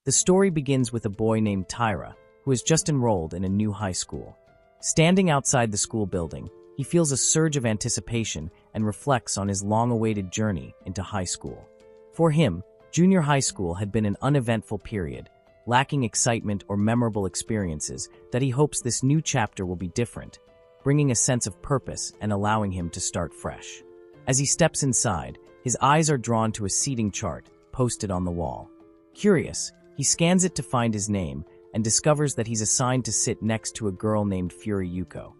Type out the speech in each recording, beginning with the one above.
The story begins with a boy named Tyra, who has just enrolled in a new high school. Standing outside the school building, he feels a surge of anticipation and reflects on his long-awaited journey into high school. For him, junior high school had been an uneventful period, lacking excitement or memorable experiences that he hopes this new chapter will be different, bringing a sense of purpose and allowing him to start fresh. As he steps inside, his eyes are drawn to a seating chart posted on the wall. Curious, he scans it to find his name and discovers that he's assigned to sit next to a girl named Fury Yuko.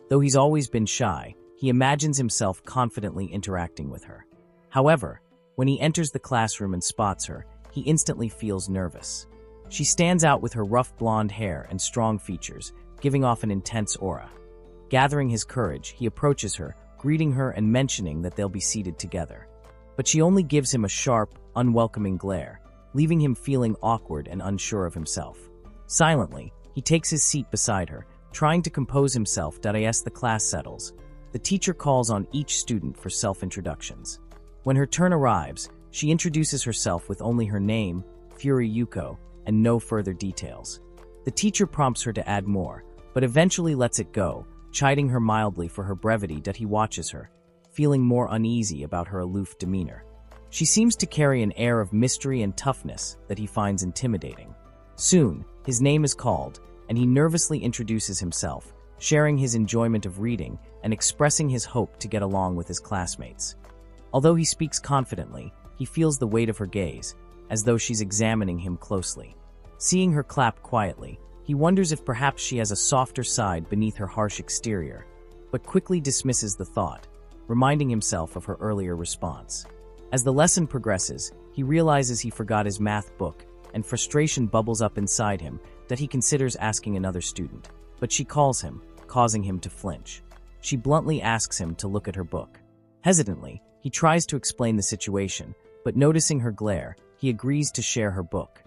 Though he's always been shy, he imagines himself confidently interacting with her. However, when he enters the classroom and spots her, he instantly feels nervous. She stands out with her rough blonde hair and strong features, giving off an intense aura. Gathering his courage, he approaches her, greeting her and mentioning that they'll be seated together. But she only gives him a sharp, unwelcoming glare, leaving him feeling awkward and unsure of himself. Silently, he takes his seat beside her, trying to compose himself as the class settles. The teacher calls on each student for self-introductions. When her turn arrives, she introduces herself with only her name, Fury Yuko, and no further details. The teacher prompts her to add more, but eventually lets it go, chiding her mildly for her brevity that he watches her, feeling more uneasy about her aloof demeanor. She seems to carry an air of mystery and toughness that he finds intimidating. Soon, his name is called, and he nervously introduces himself, sharing his enjoyment of reading and expressing his hope to get along with his classmates. Although he speaks confidently, he feels the weight of her gaze, as though she's examining him closely. Seeing her clap quietly, he wonders if perhaps she has a softer side beneath her harsh exterior, but quickly dismisses the thought, reminding himself of her earlier response. As the lesson progresses, he realizes he forgot his math book, and frustration bubbles up inside him that he considers asking another student, but she calls him, causing him to flinch. She bluntly asks him to look at her book. Hesitantly, he tries to explain the situation, but noticing her glare, he agrees to share her book.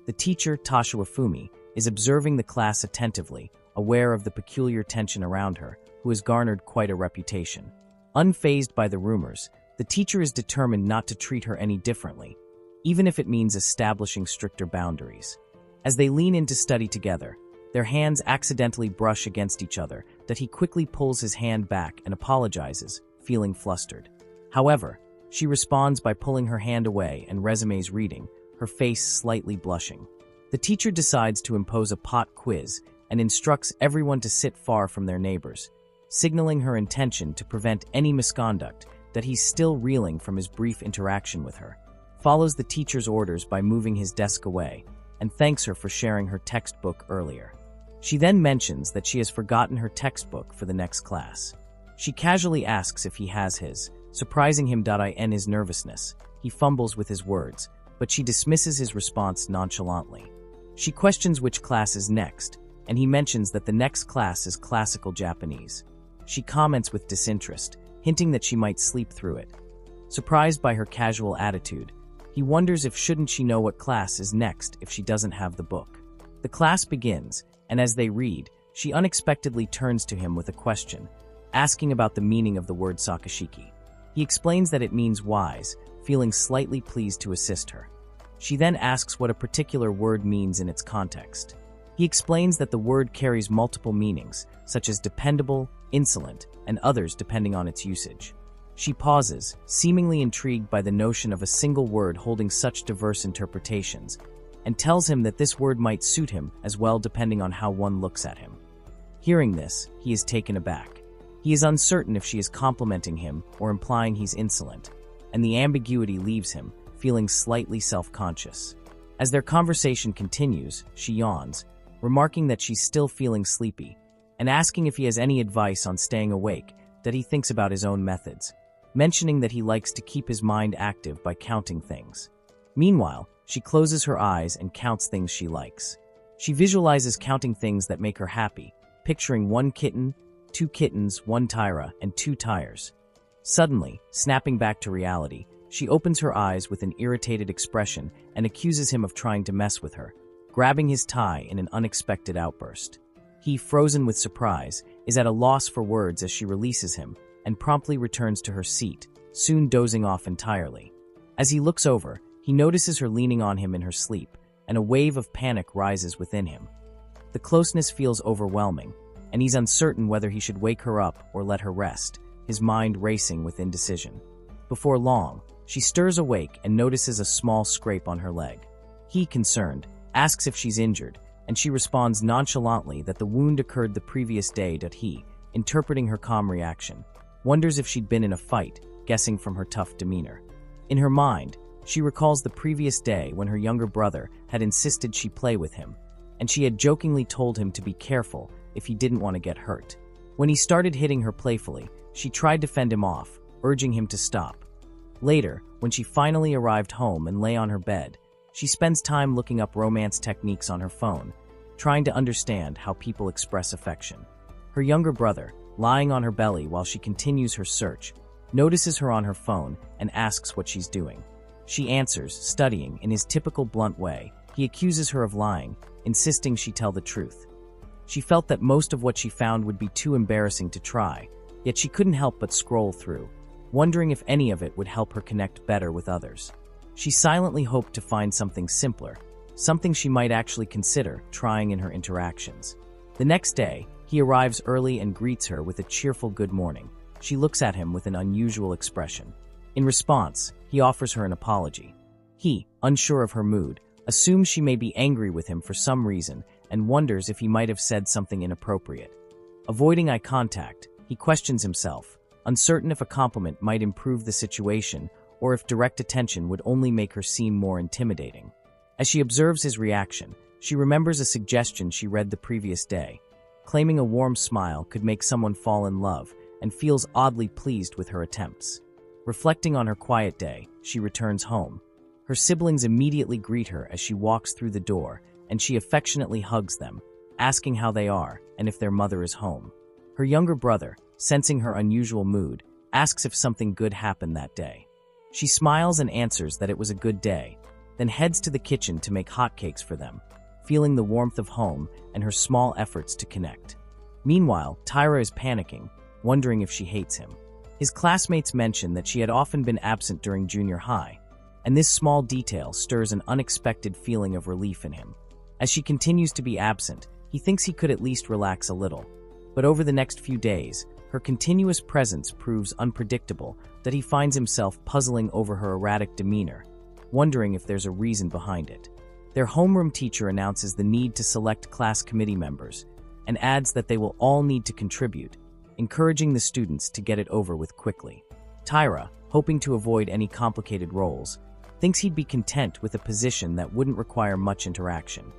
The teacher, Tasha Wafumi, is observing the class attentively, aware of the peculiar tension around her, who has garnered quite a reputation. Unfazed by the rumors, the teacher is determined not to treat her any differently, even if it means establishing stricter boundaries. As they lean in to study together, their hands accidentally brush against each other that he quickly pulls his hand back and apologizes, feeling flustered. However, she responds by pulling her hand away and resumes reading, her face slightly blushing. The teacher decides to impose a pop quiz and instructs everyone to sit far from their neighbors, signaling her intention to prevent any misconduct that he's still reeling from his brief interaction with her. Follows the teacher's orders by moving his desk away and thanks her for sharing her textbook earlier. She then mentions that she has forgotten her textbook for the next class. She casually asks if he has his, surprising him. In his nervousness, he fumbles with his words, but she dismisses his response nonchalantly. She questions which class is next, and he mentions that the next class is classical Japanese. She comments with disinterest, hinting that she might sleep through it. Surprised by her casual attitude, he wonders if shouldn't she know what class is next if she doesn't have the book. The class begins, and as they read, she unexpectedly turns to him with a question, asking about the meaning of the word sakashiki. He explains that it means wise, feeling slightly pleased to assist her. She then asks what a particular word means in its context. He explains that the word carries multiple meanings, such as dependable, insolent, and others depending on its usage. She pauses, seemingly intrigued by the notion of a single word holding such diverse interpretations, and tells him that this word might suit him as well depending on how one looks at him. Hearing this, he is taken aback. He is uncertain if she is complimenting him or implying he's insolent, and the ambiguity leaves him, feeling slightly self-conscious. As their conversation continues, she yawns, remarking that she's still feeling sleepy, and asking if he has any advice on staying awake, that he thinks about his own methods, mentioning that he likes to keep his mind active by counting things. Meanwhile, she closes her eyes and counts things she likes. She visualizes counting things that make her happy, picturing 1 kitten, 2 kittens, 1 Tyra, and 2 tires. Suddenly, snapping back to reality, she opens her eyes with an irritated expression and accuses him of trying to mess with her, grabbing his tie in an unexpected outburst. He, frozen with surprise, is at a loss for words as she releases him and promptly returns to her seat, soon dozing off entirely. As he looks over, he notices her leaning on him in her sleep and a wave of panic rises within him. The closeness feels overwhelming, and he's uncertain whether he should wake her up or let her rest, his mind racing with indecision. Before long, she stirs awake and notices a small scrape on her leg. He, concerned, asks if she's injured, and she responds nonchalantly that the wound occurred the previous day. He, interpreting her calm reaction, wonders if she'd been in a fight, guessing from her tough demeanor. In her mind, she recalls the previous day when her younger brother had insisted she play with him, and she had jokingly told him to be careful if he didn't want to get hurt. When he started hitting her playfully, she tried to fend him off, urging him to stop. Later, when she finally arrived home and lay on her bed, she spends time looking up romance techniques on her phone, trying to understand how people express affection. Her younger brother, lying on her belly while she continues her search, notices her on her phone and asks what she's doing. She answers, studying, in his typical blunt way. He accuses her of lying, insisting she tell the truth. She felt that most of what she found would be too embarrassing to try, yet she couldn't help but scroll through, wondering if any of it would help her connect better with others. She silently hoped to find something simpler, something she might actually consider trying in her interactions. The next day, he arrives early and greets her with a cheerful good morning. She looks at him with an unusual expression. In response, he offers her an apology. He, unsure of her mood, assumes she may be angry with him for some reason and wonders if he might have said something inappropriate. Avoiding eye contact, he questions himself, uncertain if a compliment might improve the situation or if direct attention would only make her seem more intimidating. As she observes his reaction, she remembers a suggestion she read the previous day, claiming a warm smile could make someone fall in love, and feels oddly pleased with her attempts. Reflecting on her quiet day, she returns home. Her siblings immediately greet her as she walks through the door, and she affectionately hugs them, asking how they are and if their mother is home. Her younger brother, sensing her unusual mood, asks if something good happened that day. She smiles and answers that it was a good day, then heads to the kitchen to make hotcakes for them, feeling the warmth of home and her small efforts to connect. Meanwhile, Tyra is panicking, wondering if she hates him. His classmates mention that she had often been absent during junior high, and this small detail stirs an unexpected feeling of relief in him. As she continues to be absent, he thinks he could at least relax a little. But over the next few days, her continuous presence proves unpredictable that he finds himself puzzling over her erratic demeanor, wondering if there's a reason behind it. Their homeroom teacher announces the need to select class committee members and adds that they will all need to contribute, encouraging the students to get it over with quickly. Tyra, hoping to avoid any complicated roles, thinks he'd be content with a position that wouldn't require much interaction.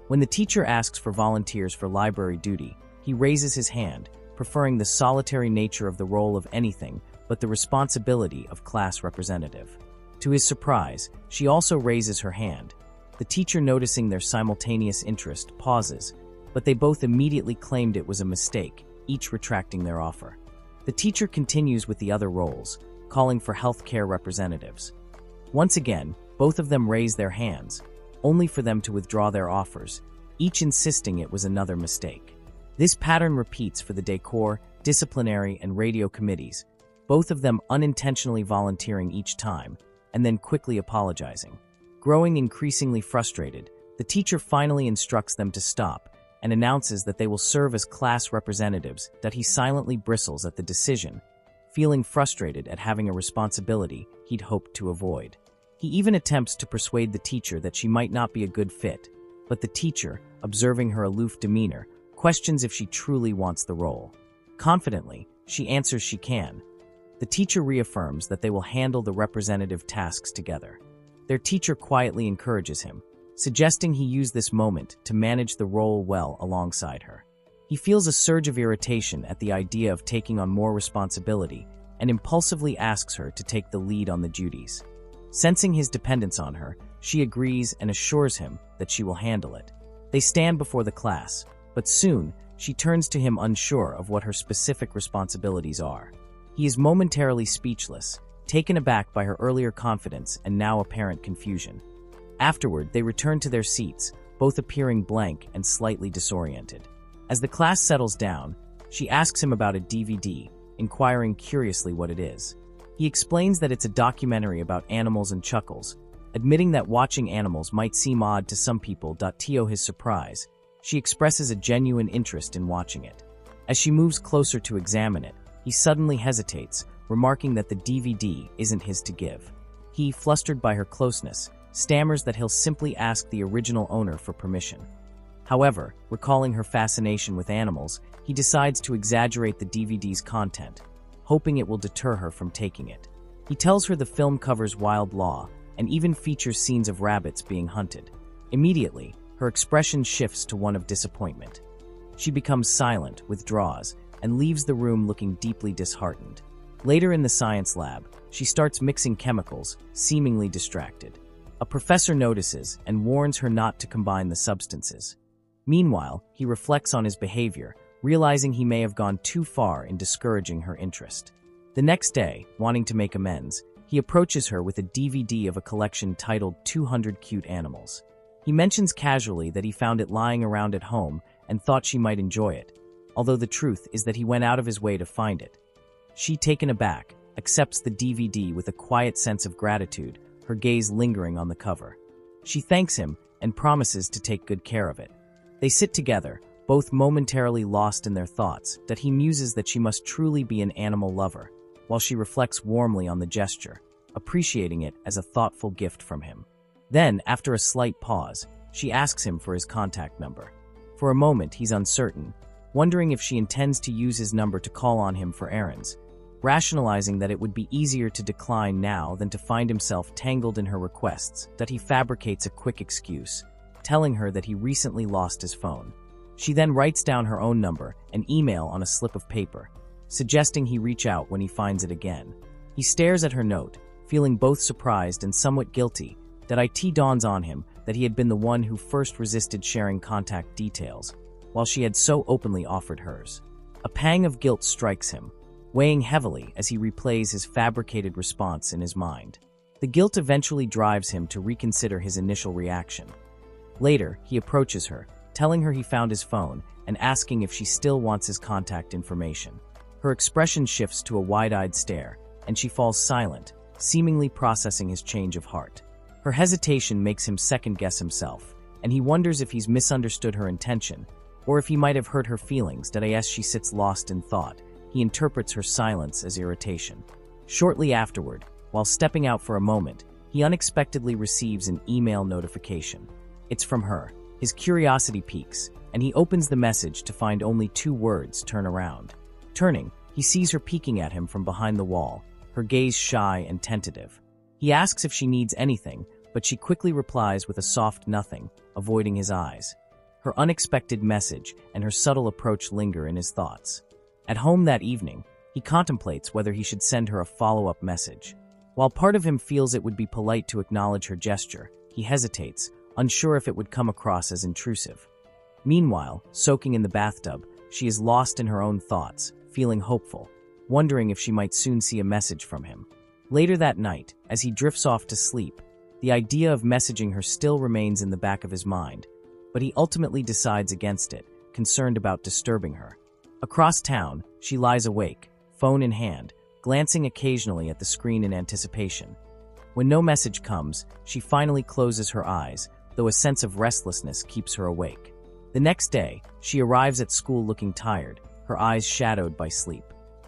When the teacher asks for volunteers for library duty, he raises his hand, preferring the solitary nature of the role of anything but the responsibility of class representative. To his surprise, she also raises her hand. The teacher, noticing their simultaneous interest, pauses, but they both immediately claimed it was a mistake, each retracting their offer. The teacher continues with the other roles, calling for healthcare representatives. Once again, both of them raise their hands, only for them to withdraw their offers, each insisting it was another mistake. This pattern repeats for the decor, disciplinary, and radio committees, both of them unintentionally volunteering each time, and then quickly apologizing. Growing increasingly frustrated, the teacher finally instructs them to stop and announces that they will serve as class representatives. That he silently bristles at the decision, feeling frustrated at having a responsibility he'd hoped to avoid. He even attempts to persuade the teacher that she might not be a good fit, but the teacher, observing her aloof demeanor, questions if she truly wants the role. Confidently, she answers she can. The teacher reaffirms that they will handle the representative tasks together. Their teacher quietly encourages him, suggesting he use this moment to manage the role well alongside her. He feels a surge of irritation at the idea of taking on more responsibility and impulsively asks her to take the lead on the duties. Sensing his dependence on her, she agrees and assures him that she will handle it. They stand before the class, but soon she turns to him unsure of what her specific responsibilities are. He is momentarily speechless, taken aback by her earlier confidence and now apparent confusion. Afterward, they return to their seats, both appearing blank and slightly disoriented. As the class settles down, she asks him about a DVD, inquiring curiously what it is. He explains that it's a documentary about animals and chuckles, Admitting that watching animals might seem odd to some people. To his surprise, she expresses a genuine interest in watching it. As she moves closer to examine it, he suddenly hesitates, remarking that the DVD isn't his to give. He, flustered by her closeness, stammers that he'll simply ask the original owner for permission. However, recalling her fascination with animals, he decides to exaggerate the DVD's content, hoping it will deter her from taking it. He tells her the film covers wild law and even features scenes of rabbits being hunted. Immediately, her expression shifts to one of disappointment. She becomes silent, withdraws, and leaves the room looking deeply disheartened. Later in the science lab, she starts mixing chemicals, seemingly distracted. A professor notices and warns her not to combine the substances. Meanwhile, he reflects on his behavior, realizing he may have gone too far in discouraging her interest. The next day, wanting to make amends, he approaches her with a DVD of a collection titled 200 Cute Animals. He mentions casually that he found it lying around at home and thought she might enjoy it, although the truth is that he went out of his way to find it. She, taken aback, accepts the DVD with a quiet sense of gratitude, her gaze lingering on the cover. She thanks him and promises to take good care of it. They sit together, both momentarily lost in their thoughts, that he muses that she must truly be an animal lover, while she reflects warmly on the gesture, appreciating it as a thoughtful gift from him. Then, after a slight pause, she asks him for his contact number. For a moment, he's uncertain, wondering if she intends to use his number to call on him for errands, rationalizing that it would be easier to decline now than to find himself tangled in her requests, that he fabricates a quick excuse, telling her that he recently lost his phone. She then writes down her own number and email on a slip of paper, suggesting he reach out when he finds it again. He stares at her note, feeling both surprised and somewhat guilty, that it dawns on him that he had been the one who first resisted sharing contact details, while she had so openly offered hers. A pang of guilt strikes him, weighing heavily as he replays his fabricated response in his mind. The guilt eventually drives him to reconsider his initial reaction. Later, he approaches her, telling her he found his phone and asking if she still wants his contact information. Her expression shifts to a wide-eyed stare, and she falls silent, seemingly processing his change of heart. Her hesitation makes him second-guess himself, and he wonders if he's misunderstood her intention, or if he might have hurt her feelings. As she sits lost in thought, he interprets her silence as irritation. Shortly afterward, while stepping out for a moment, he unexpectedly receives an email notification. It's from her. His curiosity piques, and he opens the message to find only 2 words: turn around. Turning, he sees her peeking at him from behind the wall, her gaze shy and tentative. He asks if she needs anything, but she quickly replies with a soft nothing, avoiding his eyes. Her unexpected message and her subtle approach linger in his thoughts. At home that evening, he contemplates whether he should send her a follow-up message. While part of him feels it would be polite to acknowledge her gesture, he hesitates, unsure if it would come across as intrusive. Meanwhile, soaking in the bathtub, she is lost in her own thoughts, feeling hopeful, wondering if she might soon see a message from him. Later that night, as he drifts off to sleep, the idea of messaging her still remains in the back of his mind, but he ultimately decides against it, concerned about disturbing her. Across town, she lies awake, phone in hand, glancing occasionally at the screen in anticipation. When no message comes, she finally closes her eyes, though a sense of restlessness keeps her awake. The next day, she arrives at school looking tired, her eyes shadowed by sleep.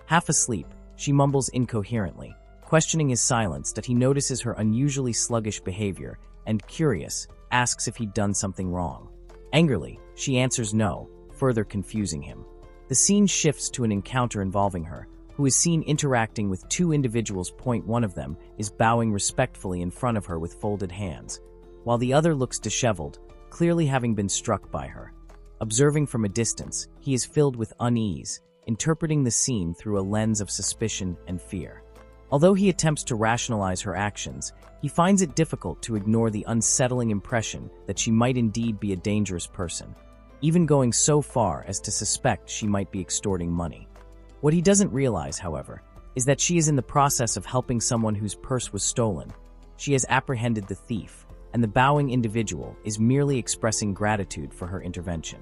Half asleep, she mumbles incoherently, questioning his silence that he notices her unusually sluggish behavior and, curious, asks if he'd done something wrong. Angrily, she answers no, further confusing him. The scene shifts to an encounter involving her, who is seen interacting with 2 individuals. One of them is bowing respectfully in front of her with folded hands, while the other looks disheveled, clearly having been struck by her. Observing from a distance, he is filled with unease, interpreting the scene through a lens of suspicion and fear. Although he attempts to rationalize her actions, he finds it difficult to ignore the unsettling impression that she might indeed be a dangerous person, even going so far as to suspect she might be extorting money. What he doesn't realize, however, is that she is in the process of helping someone whose purse was stolen. She has apprehended the thief, and the bowing individual is merely expressing gratitude for her intervention.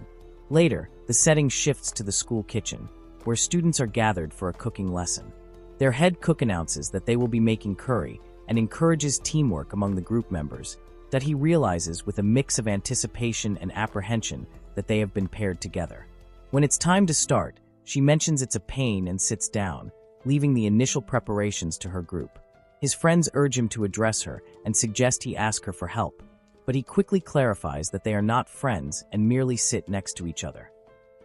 Later, the setting shifts to the school kitchen, where students are gathered for a cooking lesson. Their head cook announces that they will be making curry, and encourages teamwork among the group members, that he realizes with a mix of anticipation and apprehension that they have been paired together. When it's time to start, she mentions it's a pain and sits down, leaving the initial preparations to her group. His friends urge him to address her and suggest he ask her for help, but he quickly clarifies that they are not friends and merely sit next to each other.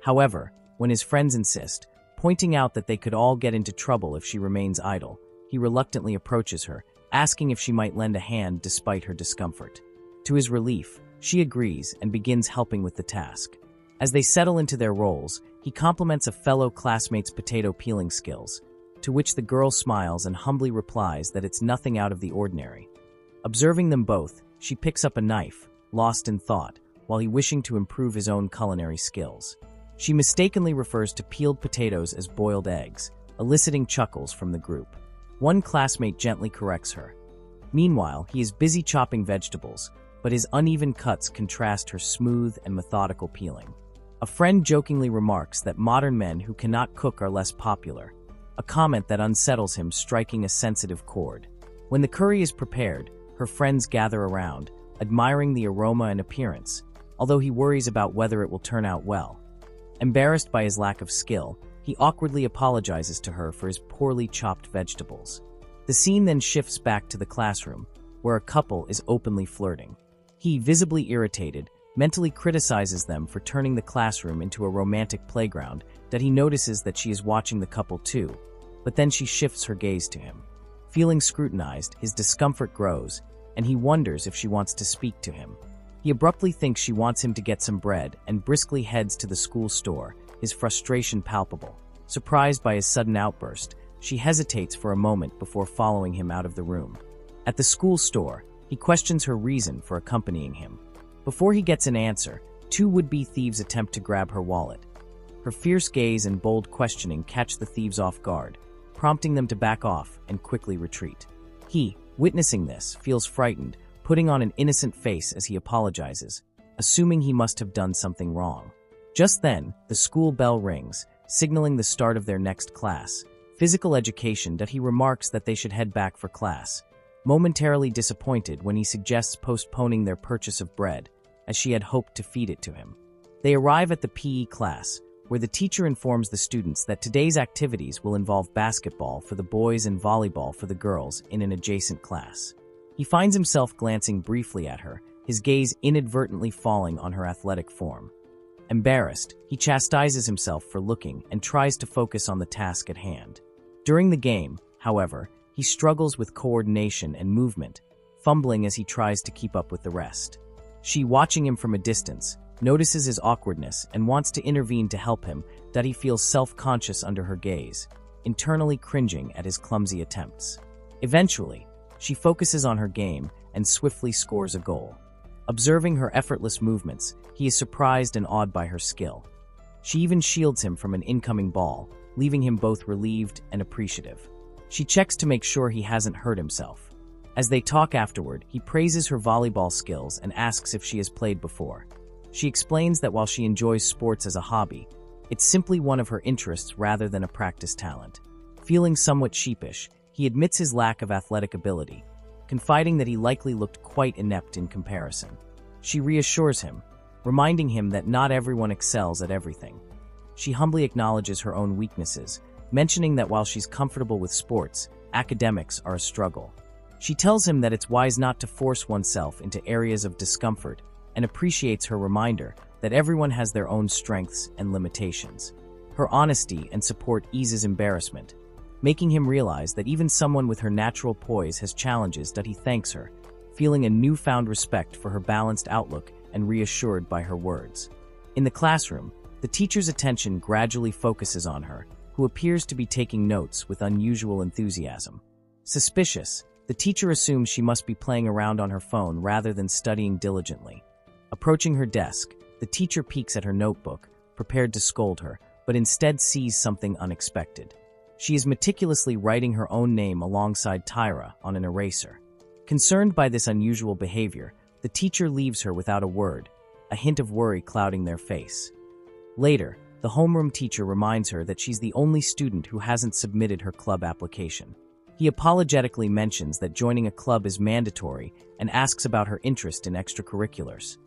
However, when his friends insist, pointing out that they could all get into trouble if she remains idle, he reluctantly approaches her, asking if she might lend a hand despite her discomfort. To his relief, she agrees and begins helping with the task. As they settle into their roles, he compliments a fellow classmate's potato peeling skills, to which the girl smiles and humbly replies that it's nothing out of the ordinary. Observing them both, she picks up a knife, lost in thought, while he wishing to improve his own culinary skills. She mistakenly refers to peeled potatoes as boiled eggs, eliciting chuckles from the group. One classmate gently corrects her. Meanwhile, he is busy chopping vegetables, but his uneven cuts contrast her smooth and methodical peeling. A friend jokingly remarks that modern men who cannot cook are less popular, a comment that unsettles him, striking a sensitive chord. When the curry is prepared, her friends gather around, admiring the aroma and appearance, although he worries about whether it will turn out well. Embarrassed by his lack of skill, he awkwardly apologizes to her for his poorly chopped vegetables. The scene then shifts back to the classroom, where a couple is openly flirting. He, visibly irritated, mentally criticizes them for turning the classroom into a romantic playground, that he notices that she is watching the couple too, but then she shifts her gaze to him. Feeling scrutinized, his discomfort grows, and he wonders if she wants to speak to him. He abruptly thinks she wants him to get some bread and briskly heads to the school store, his frustration palpable. Surprised by his sudden outburst, she hesitates for a moment before following him out of the room. At the school store, he questions her reason for accompanying him. Before he gets an answer, two would-be thieves attempt to grab her wallet. Her fierce gaze and bold questioning catch the thieves off guard, prompting them to back off and quickly retreat. He, witnessing this, feels frightened, putting on an innocent face as he apologizes, assuming he must have done something wrong. Just then, the school bell rings, signaling the start of their next class, physical education, that he remarks that they should head back for class, momentarily disappointed when he suggests postponing their purchase of bread, as she had hoped to feed it to him. They arrive at the PE class, where the teacher informs the students that today's activities will involve basketball for the boys and volleyball for the girls in an adjacent class. He finds himself glancing briefly at her, his gaze inadvertently falling on her athletic form. Embarrassed, he chastises himself for looking and tries to focus on the task at hand. During the game, however, he struggles with coordination and movement, fumbling as he tries to keep up with the rest. She, watching him from a distance, notices his awkwardness and wants to intervene to help him, that he feels self-conscious under her gaze, internally cringing at his clumsy attempts. Eventually, she focuses on her game and swiftly scores a goal. Observing her effortless movements, he is surprised and awed by her skill. She even shields him from an incoming ball, leaving him both relieved and appreciative. She checks to make sure he hasn't hurt himself. As they talk afterward, he praises her volleyball skills and asks if she has played before. She explains that while she enjoys sports as a hobby, it's simply one of her interests rather than a practice talent. Feeling somewhat sheepish, he admits his lack of athletic ability, confiding that he likely looked quite inept in comparison. She reassures him, reminding him that not everyone excels at everything. She humbly acknowledges her own weaknesses, mentioning that while she's comfortable with sports, academics are a struggle. She tells him that it's wise not to force oneself into areas of discomfort, and appreciates her reminder that everyone has their own strengths and limitations. Her honesty and support eases embarrassment, making him realize that even someone with her natural poise has challenges, that he thanks her, feeling a newfound respect for her balanced outlook and reassured by her words. In the classroom, the teacher's attention gradually focuses on her, who appears to be taking notes with unusual enthusiasm. Suspicious, the teacher assumes she must be playing around on her phone rather than studying diligently. Approaching her desk, the teacher peeks at her notebook, prepared to scold her, but instead sees something unexpected. She is meticulously writing her own name alongside Tyra on an eraser. Concerned by this unusual behavior, the teacher leaves her without a word, a hint of worry clouding their face. Later, the homeroom teacher reminds her that she's the only student who hasn't submitted her club application. He apologetically mentions that joining a club is mandatory and asks about her interest in extracurriculars.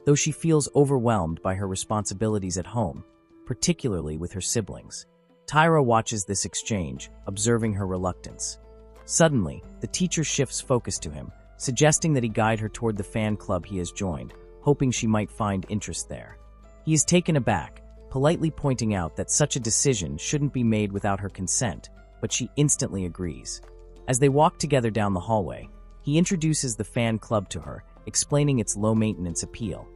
Though she feels overwhelmed by her responsibilities at home, particularly with her siblings, Tyra watches this exchange, observing her reluctance. Suddenly, the teacher shifts focus to him, suggesting that he guide her toward the fan club he has joined, hoping she might find interest there. He is taken aback, politely pointing out that such a decision shouldn't be made without her consent, but she instantly agrees. As they walk together down the hallway, he introduces the fan club to her, explaining its low-maintenance appeal.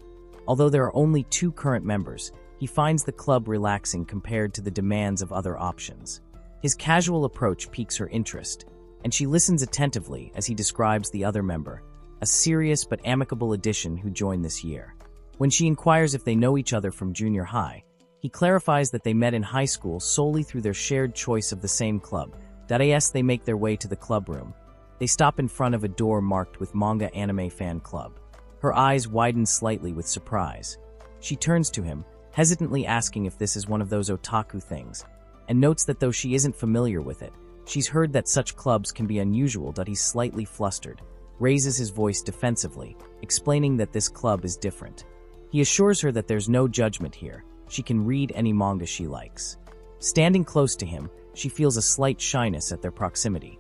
Although there are only 2 current members, he finds the club relaxing compared to the demands of other options. His casual approach piques her interest, and she listens attentively as he describes the other member, a serious but amicable addition who joined this year. When she inquires if they know each other from junior high, he clarifies that they met in high school solely through their shared choice of the same club. They make their way to the club room. They stop in front of a door marked with Manga Anime Fan Club. Her eyes widen slightly with surprise. She turns to him, hesitantly asking if this is one of those otaku things, and notes that though she isn't familiar with it, she's heard that such clubs can be unusual. He's slightly flustered, raises his voice defensively, explaining that this club is different. He assures her that there's no judgment here. She can read any manga she likes. Standing close to him, she feels a slight shyness at their proximity.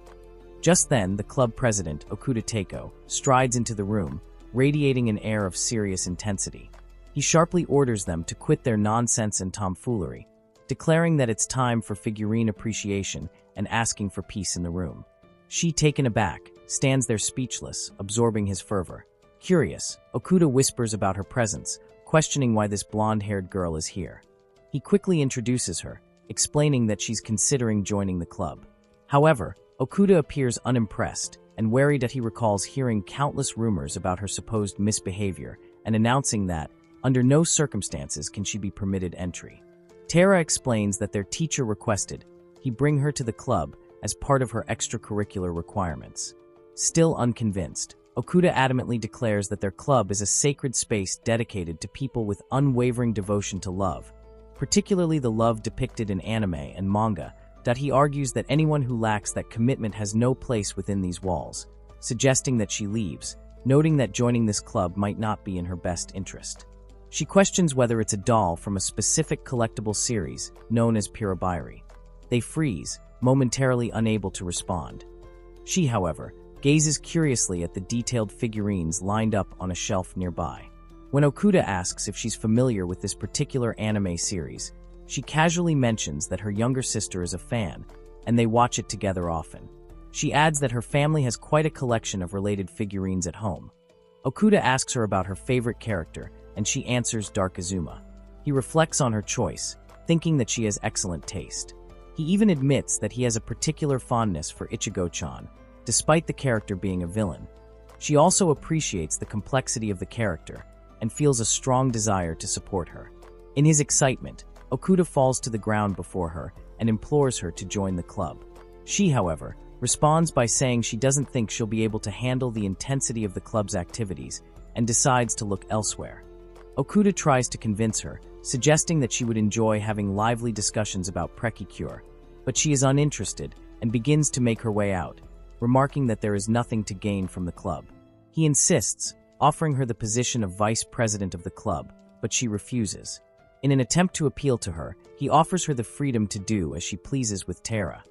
Just then, the club president, Okuda Teiko, strides into the room, radiating an air of serious intensity. He sharply orders them to quit their nonsense and tomfoolery, declaring that it's time for figurine appreciation and asking for peace in the room. She, taken aback, stands there speechless, absorbing his fervor. Curious, Okuda whispers about her presence, questioning why this blonde-haired girl is here. He quickly introduces her, explaining that she's considering joining the club. However, Okuda appears unimpressed and wary that he recalls hearing countless rumors about her supposed misbehavior and announcing that, under no circumstances can she be permitted entry. Tara explains that their teacher requested he bring her to the club as part of her extracurricular requirements. Still unconvinced, Okuda adamantly declares that their club is a sacred space dedicated to people with unwavering devotion to love, particularly the love depicted in anime and manga, that he argues that anyone who lacks that commitment has no place within these walls, suggesting that she leaves, noting that joining this club might not be in her best interest. She questions whether it's a doll from a specific collectible series known as Pirabiri. They freeze, momentarily unable to respond. She, however, gazes curiously at the detailed figurines lined up on a shelf nearby. When Okuda asks if she's familiar with this particular anime series, she casually mentions that her younger sister is a fan, and they watch it together often. She adds that her family has quite a collection of related figurines at home. Okuda asks her about her favorite character, and she answers Dark Azuma. He reflects on her choice, thinking that she has excellent taste. He even admits that he has a particular fondness for Ichigo-chan, despite the character being a villain. She also appreciates the complexity of the character and feels a strong desire to support her. In his excitement, Okuda falls to the ground before her and implores her to join the club. She, however, responds by saying she doesn't think she'll be able to handle the intensity of the club's activities and decides to look elsewhere. Okuda tries to convince her, suggesting that she would enjoy having lively discussions about precure, but she is uninterested and begins to make her way out, remarking that there is nothing to gain from the club. He insists, offering her the position of vice president of the club, but she refuses. In an attempt to appeal to her, he offers her the freedom to do as she pleases with Tara.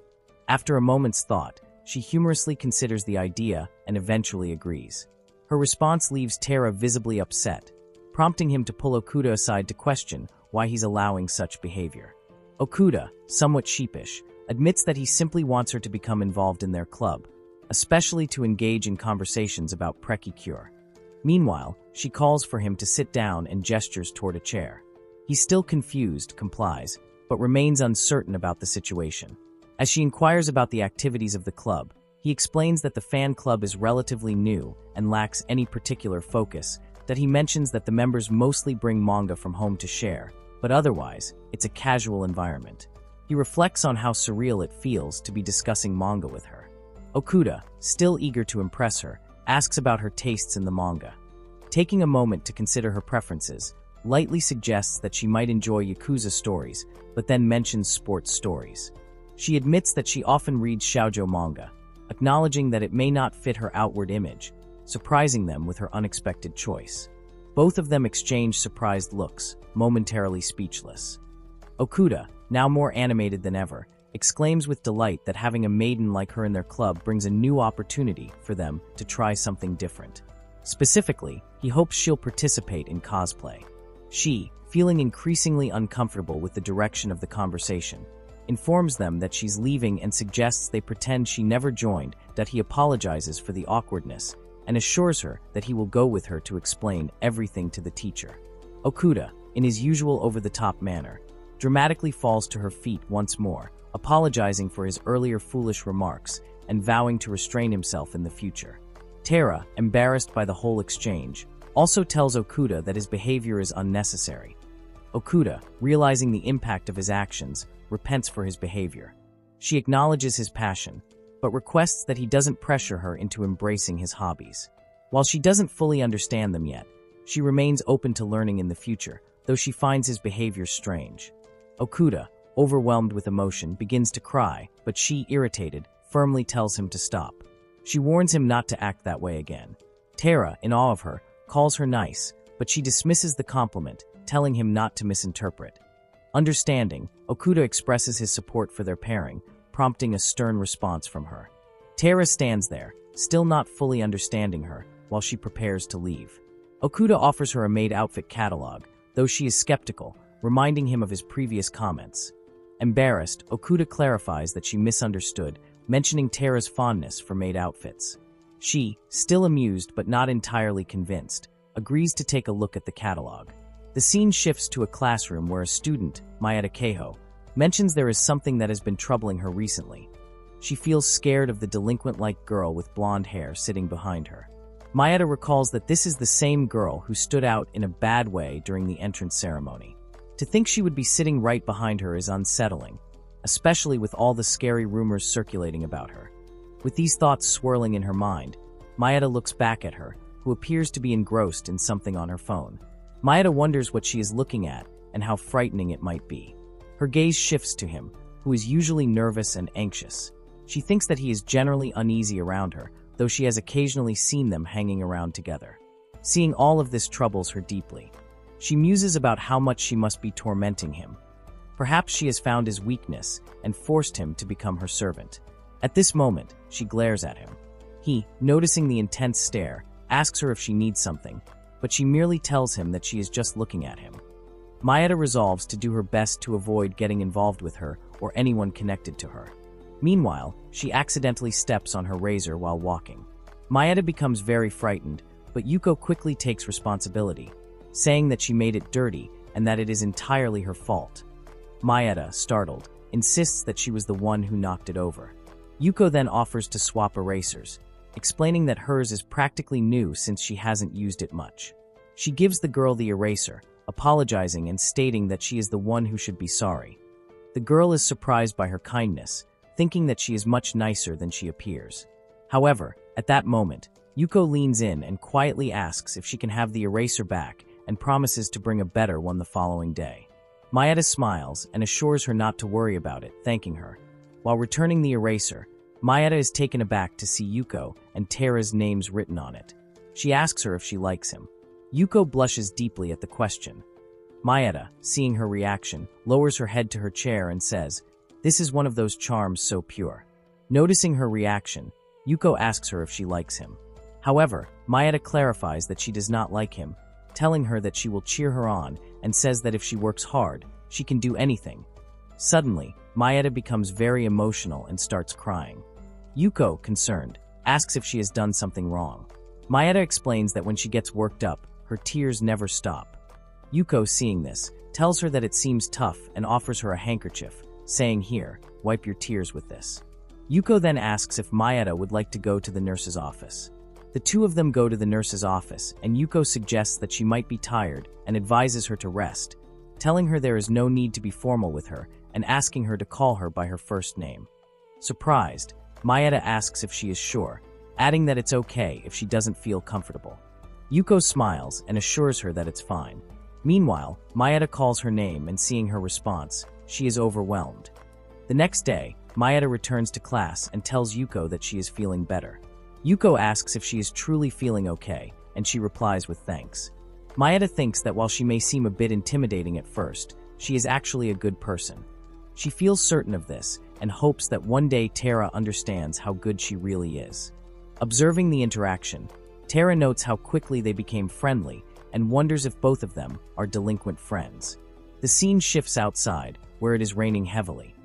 After a moment's thought, she humorously considers the idea and eventually agrees. Her response leaves Tara visibly upset, prompting him to pull Okuda aside to question why he's allowing such behavior. Okuda, somewhat sheepish, admits that he simply wants her to become involved in their club, especially to engage in conversations about precure. Meanwhile, she calls for him to sit down and gestures toward a chair. He, still confused, complies, but remains uncertain about the situation. As she inquires about the activities of the club, he explains that the fan club is relatively new and lacks any particular focus, that he mentions that the members mostly bring manga from home to share, but otherwise, it's a casual environment. He reflects on how surreal it feels to be discussing manga with her. Okuda, still eager to impress her, asks about her tastes in the manga. Taking a moment to consider her preferences, lightly suggests that she might enjoy Yakuza stories, but then mentions sports stories. She admits that she often reads shoujo manga, acknowledging that it may not fit her outward image, surprising them with her unexpected choice. Both of them exchange surprised looks, momentarily speechless. Okuda, now more animated than ever, exclaims with delight that having a maiden like her in their club brings a new opportunity for them to try something different. Specifically, he hopes she'll participate in cosplay. She, feeling increasingly uncomfortable with the direction of the conversation, informs them that she's leaving and suggests they pretend she never joined, that he apologizes for the awkwardness, and assures her that he will go with her to explain everything to the teacher. Okuda, in his usual over-the-top manner, dramatically falls to her feet once more, apologizing for his earlier foolish remarks and vowing to restrain himself in the future. Tara, embarrassed by the whole exchange, also tells Okuda that his behavior is unnecessary. Okuda, realizing the impact of his actions, repents for his behavior. She acknowledges his passion, but requests that he doesn't pressure her into embracing his hobbies. While she doesn't fully understand them yet, she remains open to learning in the future, though she finds his behavior strange. Okuda, overwhelmed with emotion, begins to cry, but she, irritated, firmly tells him to stop. She warns him not to act that way again. Tara, in awe of her, calls her nice, but she dismisses the compliment, telling him not to misinterpret. Understanding, Okuda expresses his support for their pairing, prompting a stern response from her. Tara stands there, still not fully understanding her, while she prepares to leave. Okuda offers her a maid outfit catalog, though she is skeptical, reminding him of his previous comments. Embarrassed, Okuda clarifies that she misunderstood, mentioning Tara's fondness for maid outfits. She, still amused but not entirely convinced, agrees to take a look at the catalog. The scene shifts to a classroom where a student, Maeda Keiho, mentions there is something that has been troubling her recently. She feels scared of the delinquent-like girl with blonde hair sitting behind her. Maeda recalls that this is the same girl who stood out in a bad way during the entrance ceremony. To think she would be sitting right behind her is unsettling, especially with all the scary rumors circulating about her. With these thoughts swirling in her mind, Maeda looks back at her, who appears to be engrossed in something on her phone. Maeda wonders what she is looking at and how frightening it might be. Her gaze shifts to him, who is usually nervous and anxious. She thinks that he is generally uneasy around her, though she has occasionally seen them hanging around together. Seeing all of this troubles her deeply. She muses about how much she must be tormenting him. Perhaps she has found his weakness and forced him to become her servant. At this moment, she glares at him. He, noticing the intense stare, asks her if she needs something, but she merely tells him that she is just looking at him. Maeda resolves to do her best to avoid getting involved with her or anyone connected to her. Meanwhile, she accidentally steps on her razor while walking. Maeda becomes very frightened, but Yuko quickly takes responsibility, saying that she made it dirty and that it is entirely her fault. Maeda, startled, insists that she was the one who knocked it over. Yuko then offers to swap erasers, explaining that hers is practically new since she hasn't used it much. She gives the girl the eraser, apologizing and stating that she is the one who should be sorry. The girl is surprised by her kindness, thinking that she is much nicer than she appears. However, at that moment, Yuko leans in and quietly asks if she can have the eraser back and promises to bring a better one the following day. Maeda smiles and assures her not to worry about it, thanking her. While returning the eraser, Maeda is taken aback to see Yuko and Tara's names written on it. She asks her if she likes him. Yuko blushes deeply at the question. Maeda, seeing her reaction, lowers her head to her chair and says, "This is one of those charms so pure." Noticing her reaction, Yuko asks her if she likes him. However, Maeda clarifies that she does not like him, telling her that she will cheer her on and says that if she works hard, she can do anything. Suddenly, Maeda becomes very emotional and starts crying. Yuko, concerned, asks if she has done something wrong. Maeda explains that when she gets worked up, her tears never stop. Yuko, seeing this, tells her that it seems tough and offers her a handkerchief, saying, "Here, wipe your tears with this." Yuko then asks if Maeda would like to go to the nurse's office. The two of them go to the nurse's office, and Yuko suggests that she might be tired and advises her to rest, telling her there is no need to be formal with her and asking her to call her by her first name. Surprised, Maeda asks if she is sure, adding that it's okay if she doesn't feel comfortable. Yuko smiles and assures her that it's fine. Meanwhile, Maeda calls her name and seeing her response, she is overwhelmed. The next day, Maeda returns to class and tells Yuko that she is feeling better. Yuko asks if she is truly feeling okay, and she replies with thanks. Maeda thinks that while she may seem a bit intimidating at first, she is actually a good person. She feels certain of this and hopes that one day Tara understands how good she really is. Observing the interaction, Tara notes how quickly they became friendly and wonders if both of them are delinquent friends. The scene shifts outside, where it is raining heavily.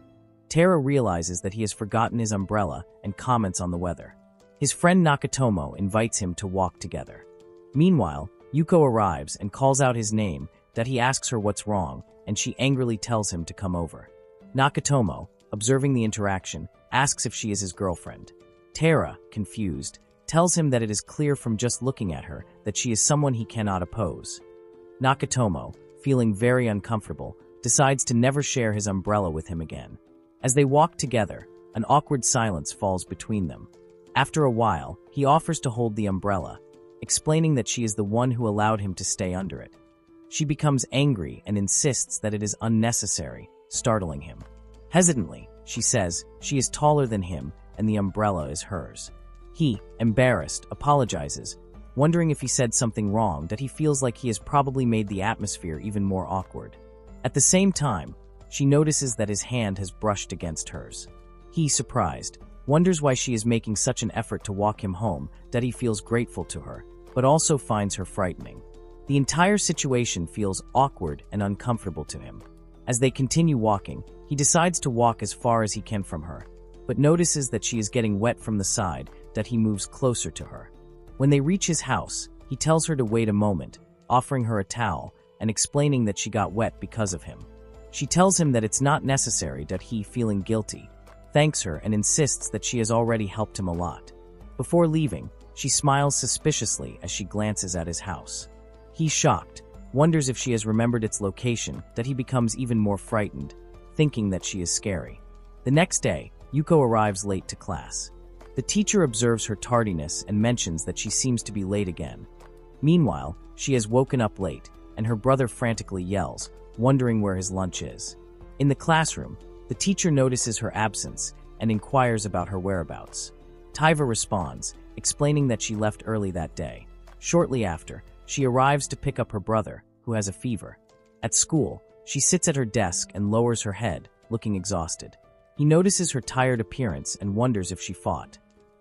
Tara realizes that he has forgotten his umbrella and comments on the weather. His friend Nakatomo invites him to walk together. Meanwhile, Yuko arrives and calls out his name, that he asks her what's wrong, and she angrily tells him to come over. Nakatomo, observing the interaction, asks if she is his girlfriend. Tara, confused, tells him that it is clear from just looking at her that she is someone he cannot oppose. Nakatomo, feeling very uncomfortable, decides to never share his umbrella with him again. As they walk together, an awkward silence falls between them. After a while, he offers to hold the umbrella, explaining that she is the one who allowed him to stay under it. She becomes angry and insists that it is unnecessary, startling him. Hesitantly, she says she is taller than him and the umbrella is hers. He, embarrassed, apologizes, wondering if he said something wrong, that he feels like he has probably made the atmosphere even more awkward. At the same time, she notices that his hand has brushed against hers. He, surprised, wonders why she is making such an effort to walk him home, that he feels grateful to her, but also finds her frightening. The entire situation feels awkward and uncomfortable to him. As they continue walking, he decides to walk as far as he can from her, but notices that she is getting wet from the side, that he moves closer to her. When they reach his house, he tells her to wait a moment, offering her a towel and explaining that she got wet because of him. She tells him that it's not necessary, that he, feeling guilty, thanks her and insists that she has already helped him a lot. Before leaving, she smiles suspiciously as she glances at his house. He, shocked, wonders if she has remembered its location, that he becomes even more frightened, thinking that she is scary. The next day, Yuko arrives late to class. The teacher observes her tardiness and mentions that she seems to be late again. Meanwhile, she has woken up late, and her brother frantically yells, wondering where his lunch is. In the classroom, the teacher notices her absence and inquires about her whereabouts. Taiva responds, explaining that she left early that day. Shortly after, she arrives to pick up her brother, who has a fever. At school, she sits at her desk and lowers her head, looking exhausted. He notices her tired appearance and wonders if she fought.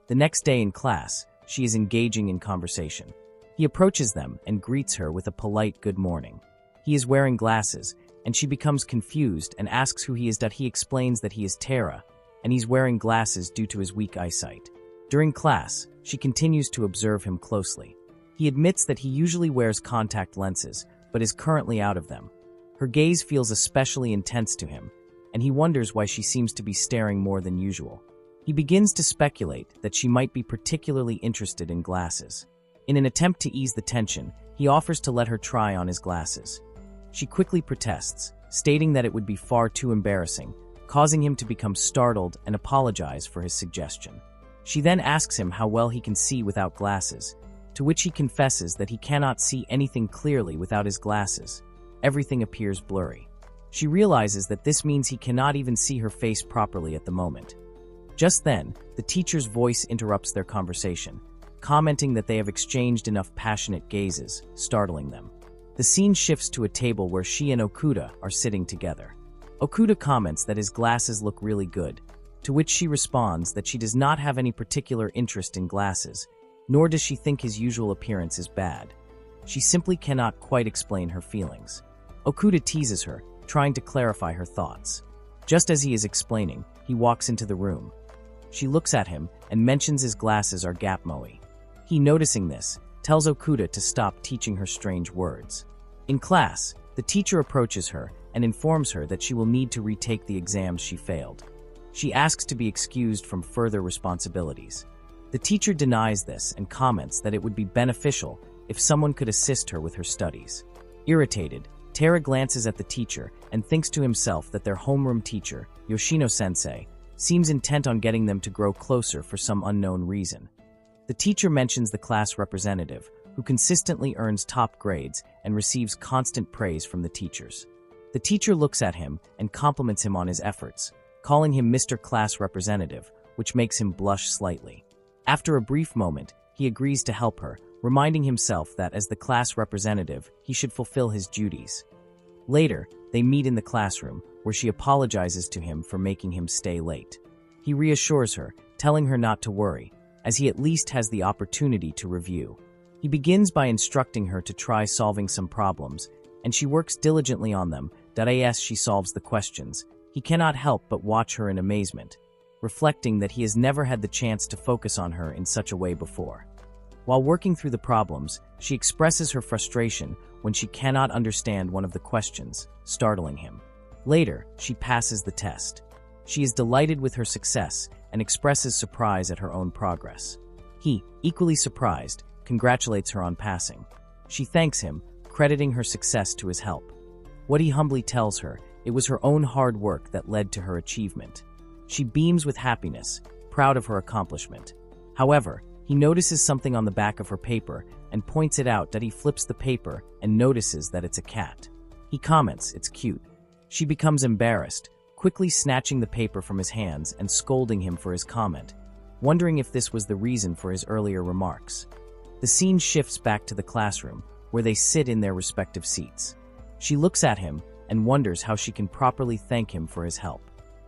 The next day in class, she is engaging in conversation. He approaches them and greets her with a polite good morning. He is wearing glasses, and she becomes confused and asks who he is. He explains that he is Tara, and he's wearing glasses due to his weak eyesight. During class, she continues to observe him closely. He admits that he usually wears contact lenses, but is currently out of them. Her gaze feels especially intense to him, and he wonders why she seems to be staring more than usual. He begins to speculate that she might be particularly interested in glasses. In an attempt to ease the tension, he offers to let her try on his glasses. She quickly protests, stating that it would be far too embarrassing, causing him to become startled and apologize for his suggestion. She then asks him how well he can see without glasses, to which he confesses that he cannot see anything clearly without his glasses. Everything appears blurry. She realizes that this means he cannot even see her face properly at the moment. Just then, the teacher's voice interrupts their conversation, commenting that they have exchanged enough passionate gazes, startling them. The scene shifts to a table where she and Okuda are sitting together. Okuda comments that his glasses look really good, to which she responds that she does not have any particular interest in glasses, nor does she think his usual appearance is bad. She simply cannot quite explain her feelings. Okuda teases her, trying to clarify her thoughts. Just as he is explaining, he walks into the room. She looks at him and mentions his glasses are gap-moe. He, noticing this, tells Okuda to stop teaching her strange words. In class, the teacher approaches her and informs her that she will need to retake the exams she failed. She asks to be excused from further responsibilities. The teacher denies this and comments that it would be beneficial if someone could assist her with her studies. Irritated, Tara glances at the teacher and thinks to himself that their homeroom teacher, Yoshino-sensei, seems intent on getting them to grow closer for some unknown reason. The teacher mentions the class representative, who consistently earns top grades and receives constant praise from the teachers. The teacher looks at him and compliments him on his efforts, calling him Mr. Class Representative, which makes him blush slightly. After a brief moment, he agrees to help her, reminding himself that as the class representative, he should fulfill his duties. Later, they meet in the classroom, where she apologizes to him for making him stay late. He reassures her, telling her not to worry, as he at least has the opportunity to review. He begins by instructing her to try solving some problems, and she works diligently on them. As she solves the questions, he cannot help but watch her in amazement, reflecting that he has never had the chance to focus on her in such a way before. While working through the problems, she expresses her frustration when she cannot understand one of the questions, startling him. Later, she passes the test. She is delighted with her success and expresses surprise at her own progress. He, equally surprised, congratulates her on passing. She thanks him, crediting her success to his help. What he humbly tells her, it was her own hard work that led to her achievement. She beams with happiness, proud of her accomplishment. However, he notices something on the back of her paper and points it out. He flips the paper and notices that it's a cat. He comments, "It's cute." She becomes embarrassed, quickly snatching the paper from his hands and scolding him for his comment, wondering if this was the reason for his earlier remarks. The scene shifts back to the classroom, where they sit in their respective seats. She looks at him and wonders how she can properly thank him for his help.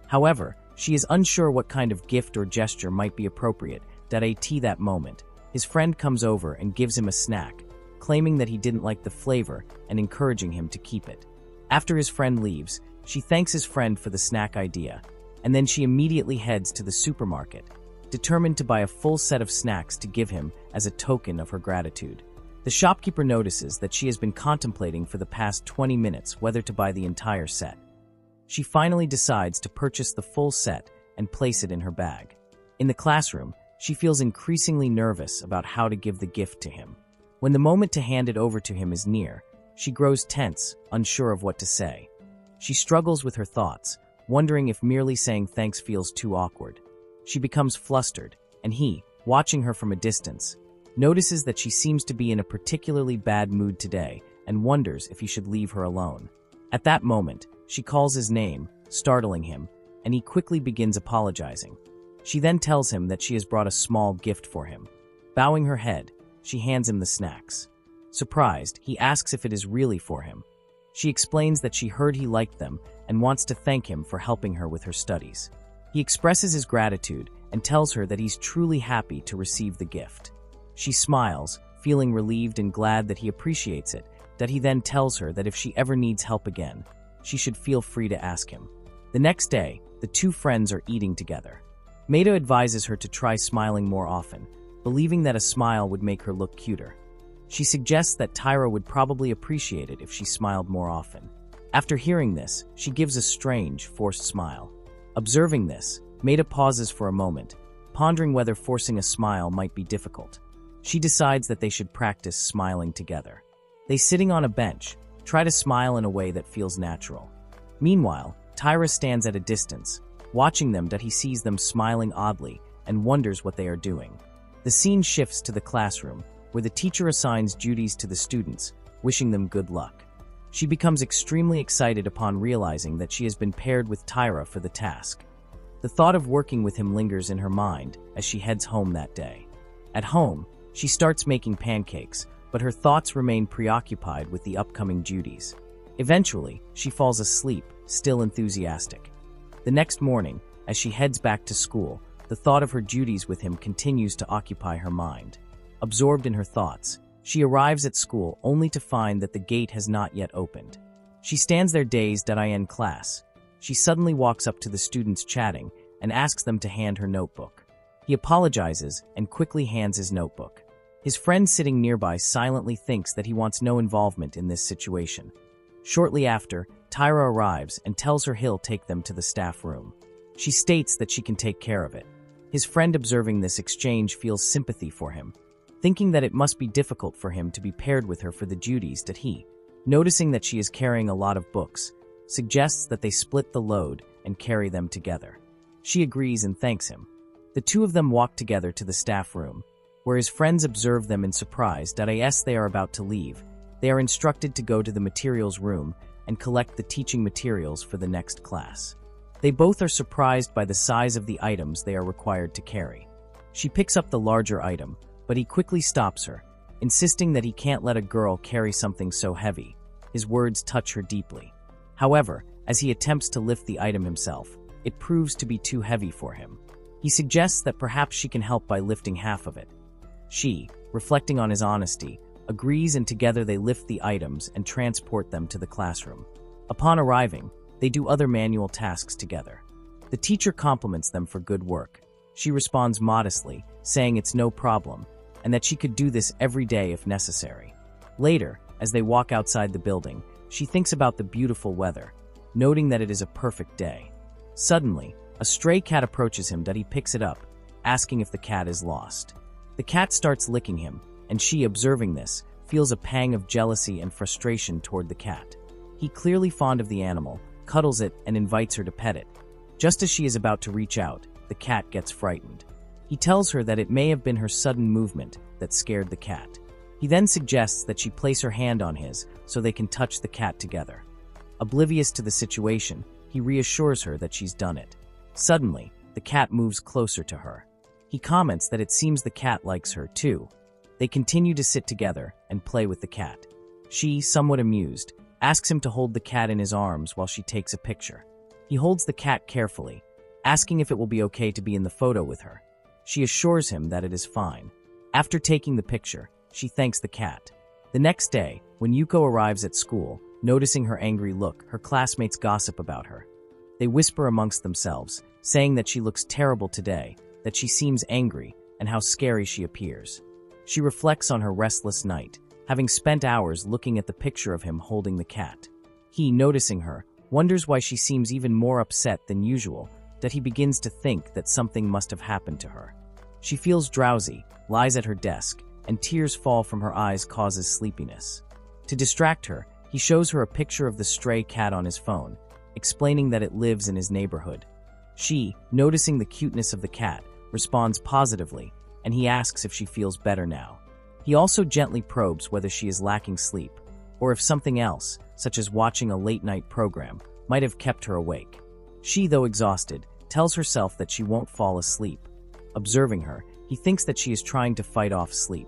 However, she is unsure what kind of gift or gesture might be appropriate. At that moment, his friend comes over and gives him a snack, claiming that he didn't like the flavor and encouraging him to keep it. After his friend leaves, she thanks his friend for the snack idea, and then she immediately heads to the supermarket, determined to buy a full set of snacks to give him as a token of her gratitude. The shopkeeper notices that she has been contemplating for the past 20 minutes whether to buy the entire set. She finally decides to purchase the full set and place it in her bag. In the classroom, she feels increasingly nervous about how to give the gift to him. When the moment to hand it over to him is near, she grows tense, unsure of what to say. She struggles with her thoughts, wondering if merely saying thanks feels too awkward. She becomes flustered, and he, watching her from a distance, notices that she seems to be in a particularly bad mood today and wonders if he should leave her alone. At that moment, she calls his name, startling him, and he quickly begins apologizing. She then tells him that she has brought a small gift for him. Bowing her head, she hands him the snacks. Surprised, he asks if it is really for him. She explains that she heard he liked them and wants to thank him for helping her with her studies. He expresses his gratitude and tells her that he's truly happy to receive the gift. She smiles, feeling relieved and glad that he appreciates it. He then tells her that if she ever needs help again, she should feel free to ask him. The next day, the two friends are eating together. Maida advises her to try smiling more often, believing that a smile would make her look cuter. She suggests that Tyra would probably appreciate it if she smiled more often. After hearing this, she gives a strange, forced smile. Observing this, Maida pauses for a moment, pondering whether forcing a smile might be difficult. She decides that they should practice smiling together. They, sitting on a bench, try to smile in a way that feels natural. Meanwhile, Tyra stands at a distance, watching them. He sees them smiling oddly and wonders what they are doing. The scene shifts to the classroom, where the teacher assigns duties to the students, wishing them good luck. She becomes extremely excited upon realizing that she has been paired with Tyra for the task. The thought of working with him lingers in her mind as she heads home that day. At home, she starts making pancakes, but her thoughts remain preoccupied with the upcoming duties. Eventually, she falls asleep, still enthusiastic. The next morning, as she heads back to school, the thought of her duties with him continues to occupy her mind. Absorbed in her thoughts, she arrives at school only to find that the gate has not yet opened. She stands there dazed. In class, she suddenly walks up to the students chatting and asks them to hand her notebook. He apologizes and quickly hands his notebook. His friend sitting nearby silently thinks that he wants no involvement in this situation. Shortly after, Tyra arrives and tells her he'll take them to the staff room. She states that she can take care of it. His friend, observing this exchange, feels sympathy for him, thinking that it must be difficult for him to be paired with her for the duties. He, noticing that she is carrying a lot of books, suggests that they split the load and carry them together. She agrees and thanks him. The two of them walk together to the staff room, where his friends observe them in surprise. As they are about to leave, they are instructed to go to the materials room and collect the teaching materials for the next class. They both are surprised by the size of the items they are required to carry. She picks up the larger item, but he quickly stops her, insisting that he can't let a girl carry something so heavy. His words touch her deeply. However, as he attempts to lift the item himself, it proves to be too heavy for him. He suggests that perhaps she can help by lifting half of it. She, reflecting on his honesty, agrees, and together they lift the items and transport them to the classroom. Upon arriving, they do other manual tasks together. The teacher compliments them for good work. She responds modestly, saying it's no problem, and that she could do this every day if necessary. Later, as they walk outside the building, she thinks about the beautiful weather, noting that it is a perfect day. Suddenly, a stray cat approaches him that he picks it up, asking if the cat is lost. The cat starts licking him, and she, observing this, feels a pang of jealousy and frustration toward the cat. He, clearly fond of the animal, cuddles it and invites her to pet it. Just as she is about to reach out, the cat gets frightened. He tells her that it may have been her sudden movement that scared the cat. He then suggests that she place her hand on his so they can touch the cat together. Oblivious to the situation, he reassures her that she's done it. Suddenly, the cat moves closer to her. He comments that it seems the cat likes her too. They continue to sit together and play with the cat. She, somewhat amused, asks him to hold the cat in his arms while she takes a picture. He holds the cat carefully, asking if it will be okay to be in the photo with her. She assures him that it is fine. After taking the picture, she thanks the cat. The next day, when Yuko arrives at school, noticing her angry look, her classmates gossip about her. They whisper amongst themselves, saying that she looks terrible today, that she seems angry, and how scary she appears. She reflects on her restless night, having spent hours looking at the picture of him holding the cat. He, noticing her, wonders why she seems even more upset than usual, that he begins to think that something must have happened to her. She feels drowsy, lies at her desk, and tears fall from her eyes causes sleepiness. To distract her, he shows her a picture of the stray cat on his phone, explaining that it lives in his neighborhood. She, noticing the cuteness of the cat, responds positively, and he asks if she feels better now. He also gently probes whether she is lacking sleep, or if something else, such as watching a late-night program, might have kept her awake. She, though exhausted, tells herself that she won't fall asleep. Observing her, he thinks that she is trying to fight off sleep.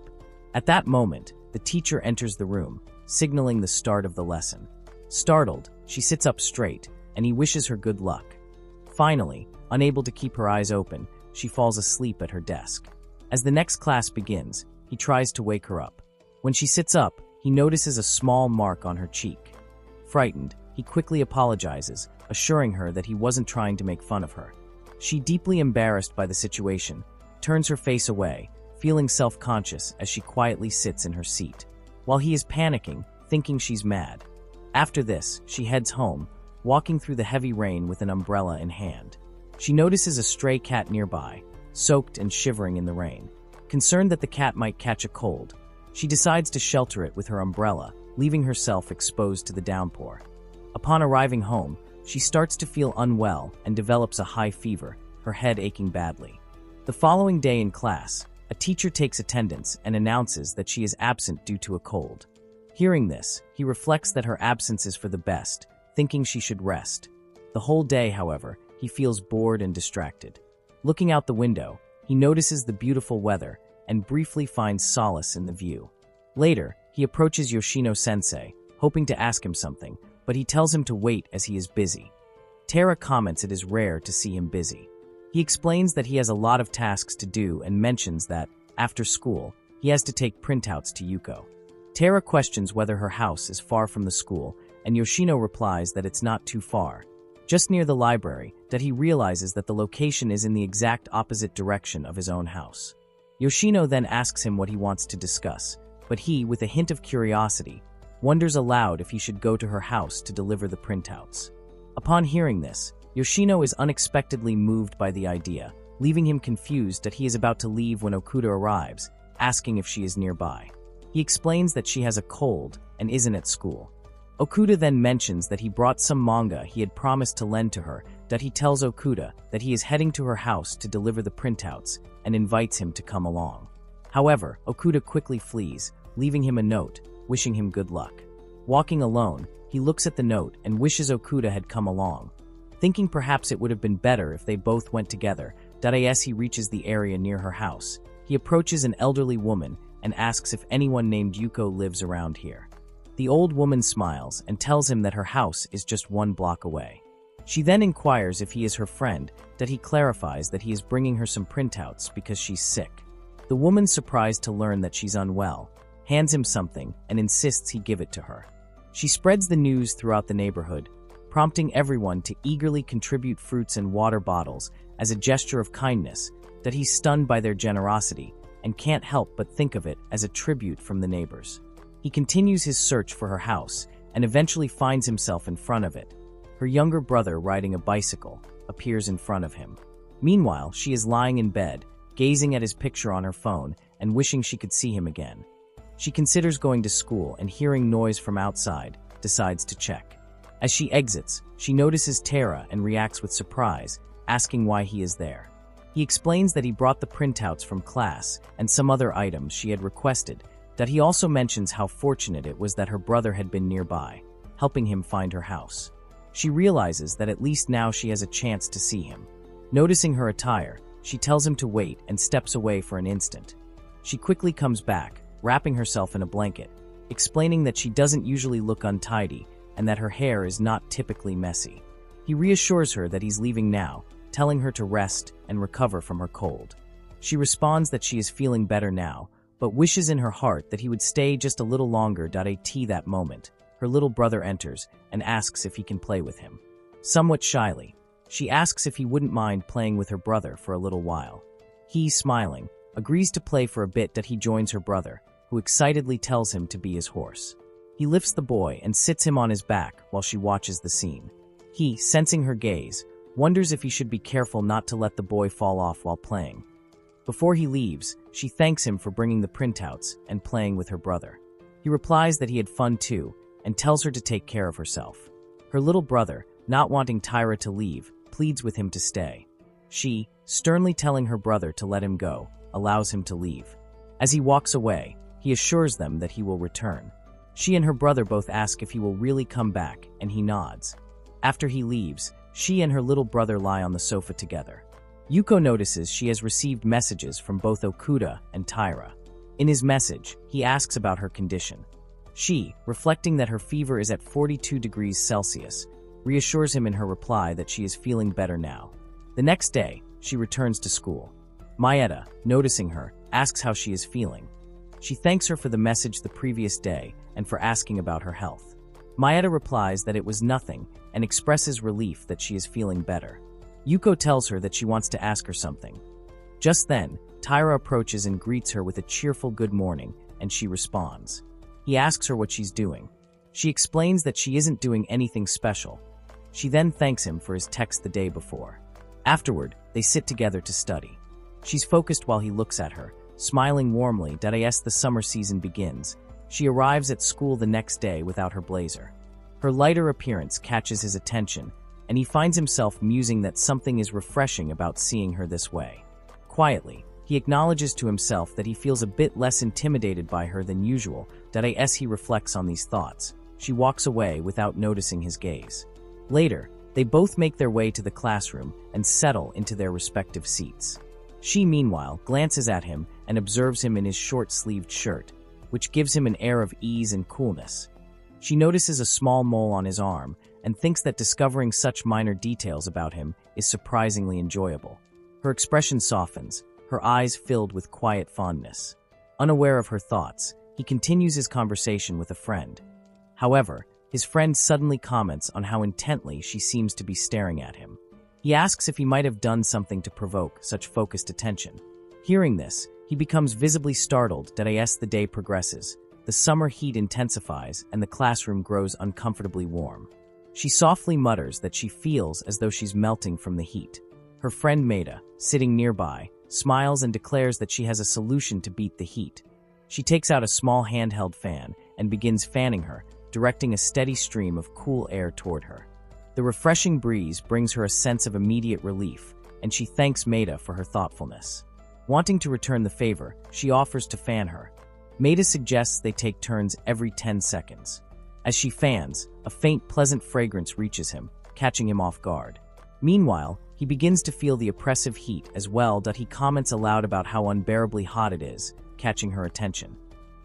At that moment, the teacher enters the room, signaling the start of the lesson. Startled, she sits up straight, and he wishes her good luck. Finally, unable to keep her eyes open, she falls asleep at her desk. As the next class begins, he tries to wake her up. When she sits up, he notices a small mark on her cheek. Frightened, he quickly apologizes, assuring her that he wasn't trying to make fun of her. She, deeply embarrassed by the situation, turns her face away, feeling self-conscious as she quietly sits in her seat, while he is panicking, thinking she's mad. After this, she heads home, walking through the heavy rain with an umbrella in hand. She notices a stray cat nearby, soaked and shivering in the rain. Concerned that the cat might catch a cold, she decides to shelter it with her umbrella, leaving herself exposed to the downpour. Upon arriving home, she starts to feel unwell and develops a high fever, her head aching badly. The following day in class, a teacher takes attendance and announces that she is absent due to a cold. Hearing this, he reflects that her absence is for the best, thinking she should rest. The whole day, however, he feels bored and distracted. Looking out the window, he notices the beautiful weather and briefly finds solace in the view. Later, he approaches Yoshino-sensei, hoping to ask him something, but he tells him to wait as he is busy. Tara comments it is rare to see him busy. He explains that he has a lot of tasks to do and mentions that, after school, he has to take printouts to Yuko. Tara questions whether her house is far from the school, and Yoshino replies that it's not too far. Just near the library, that he realizes that the location is in the exact opposite direction of his own house. Yoshino then asks him what he wants to discuss, but he, with a hint of curiosity, wonders aloud if he should go to her house to deliver the printouts. Upon hearing this, Yoshino is unexpectedly moved by the idea, leaving him confused that he is about to leave when Okuda arrives, asking if she is nearby. He explains that she has a cold and isn't at school. Okuda then mentions that he brought some manga he had promised to lend to her, that he tells Okuda that he is heading to her house to deliver the printouts and invites him to come along. However, Okuda quickly flees, leaving him a note, wishing him good luck. Walking alone, he looks at the note and wishes Okuda had come along. Thinking perhaps it would have been better if they both went together, as he reaches the area near her house. He approaches an elderly woman and asks if anyone named Yuko lives around here. The old woman smiles and tells him that her house is just 1 block away. She then inquires if he is her friend, he clarifies that he is bringing her some printouts because she's sick. The woman's surprised to learn that she's unwell, hands him something, and insists he give it to her. She spreads the news throughout the neighborhood, prompting everyone to eagerly contribute fruits and water bottles as a gesture of kindness. He's stunned by their generosity and can't help but think of it as a tribute from the neighbors. He continues his search for her house and eventually finds himself in front of it. Her younger brother, riding a bicycle, appears in front of him. Meanwhile, she is lying in bed, gazing at his picture on her phone and wishing she could see him again. She considers going to school and, hearing noise from outside, decides to check. As she exits, she notices Tara and reacts with surprise, asking why he is there. He explains that he brought the printouts from class and some other items she had requested. He also mentions how fortunate it was that her brother had been nearby, helping him find her house. She realizes that at least now she has a chance to see him. Noticing her attire, she tells him to wait and steps away for an instant. She quickly comes back, wrapping herself in a blanket, explaining that she doesn't usually look untidy and that her hair is not typically messy. He reassures her that he's leaving now, telling her to rest and recover from her cold. She responds that she is feeling better now, but wishes in her heart that he would stay just a little longer. At that moment, her little brother enters and asks if he can play with him. Somewhat shyly, she asks if he wouldn't mind playing with her brother for a little while. He, smiling, agrees to play for a bit. He joins her brother, who excitedly tells him to be his horse. He lifts the boy and sits him on his back while she watches the scene. He, sensing her gaze, wonders if he should be careful not to let the boy fall off while playing. Before he leaves, she thanks him for bringing the printouts and playing with her brother. He replies that he had fun too and tells her to take care of herself. Her little brother, not wanting Tyra to leave, pleads with him to stay. She, sternly telling her brother to let him go, allows him to leave. As he walks away, he assures them that he will return. She and her brother both ask if he will really come back, and he nods. After he leaves, she and her little brother lie on the sofa together. Yuko notices she has received messages from both Okuda and Tyra. In his message, he asks about her condition. She, reflecting that her fever is at 42 degrees Celsius, reassures him in her reply that she is feeling better now. The next day, she returns to school. Maeda, noticing her, asks how she is feeling. She thanks her for the message the previous day and for asking about her health. Maeda replies that it was nothing and expresses relief that she is feeling better. Yuko tells her that she wants to ask her something. Just then, Tyra approaches and greets her with a cheerful good morning, and she responds. He asks her what she's doing. She explains that she isn't doing anything special. She then thanks him for his text the day before. Afterward, they sit together to study. She's focused while he looks at her, smiling warmly. As the summer season begins, she arrives at school the next day without her blazer. Her lighter appearance catches his attention, and he finds himself musing that something is refreshing about seeing her this way. Quietly, he acknowledges to himself that he feels a bit less intimidated by her than usual. As he reflects on these thoughts, she walks away without noticing his gaze. Later, they both make their way to the classroom and settle into their respective seats. She, meanwhile, glances at him and observes him in his short-sleeved shirt, which gives him an air of ease and coolness. She notices a small mole on his arm and thinks that discovering such minor details about him is surprisingly enjoyable. Her expression softens, her eyes filled with quiet fondness. Unaware of her thoughts, he continues his conversation with a friend. However, his friend suddenly comments on how intently she seems to be staring at him. He asks if he might have done something to provoke such focused attention. Hearing this, he becomes visibly startled. As the day progresses, the summer heat intensifies and the classroom grows uncomfortably warm. She softly mutters that she feels as though she's melting from the heat. Her friend Maeda, sitting nearby, smiles and declares that she has a solution to beat the heat. She takes out a small handheld fan and begins fanning her, directing a steady stream of cool air toward her. The refreshing breeze brings her a sense of immediate relief, and she thanks Maeda for her thoughtfulness. Wanting to return the favor, she offers to fan her. Maeda suggests they take turns every 10 seconds. As she fans, a faint, pleasant fragrance reaches him, catching him off guard. Meanwhile, he begins to feel the oppressive heat as well. He comments aloud about how unbearably hot it is, catching her attention.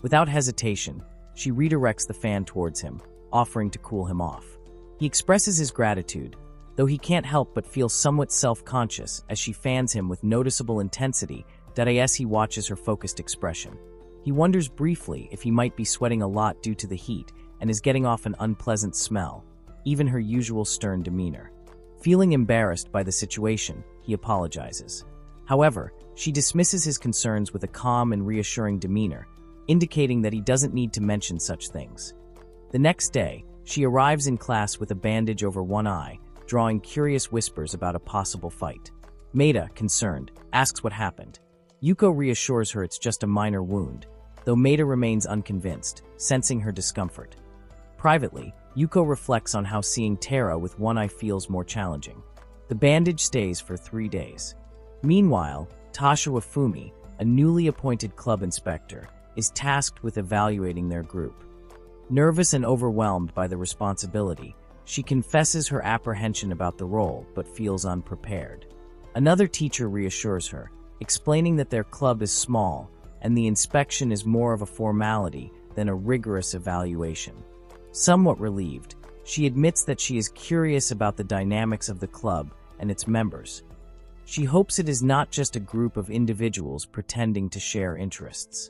Without hesitation, she redirects the fan towards him, offering to cool him off. He expresses his gratitude, though he can't help but feel somewhat self-conscious as she fans him with noticeable intensity. As he watches her focused expression, he wonders briefly if he might be sweating a lot due to the heat and is getting off an unpleasant smell, even her usual stern demeanor. Feeling embarrassed by the situation, he apologizes. However, she dismisses his concerns with a calm and reassuring demeanor, indicating that he doesn't need to mention such things. The next day, she arrives in class with a bandage over one eye, drawing curious whispers about a possible fight. Maida, concerned, asks what happened. Yuko reassures her it's just a minor wound, though Maida remains unconvinced, sensing her discomfort. Privately, Yuko reflects on how seeing Tara with one eye feels more challenging. The bandage stays for 3 days. Meanwhile, Tashawa Fumi, a newly appointed club inspector, is tasked with evaluating their group. Nervous and overwhelmed by the responsibility, she confesses her apprehension about the role but feels unprepared. Another teacher reassures her, explaining that their club is small and the inspection is more of a formality than a rigorous evaluation. Somewhat relieved, she admits that she is curious about the dynamics of the club and its members. She hopes it is not just a group of individuals pretending to share interests.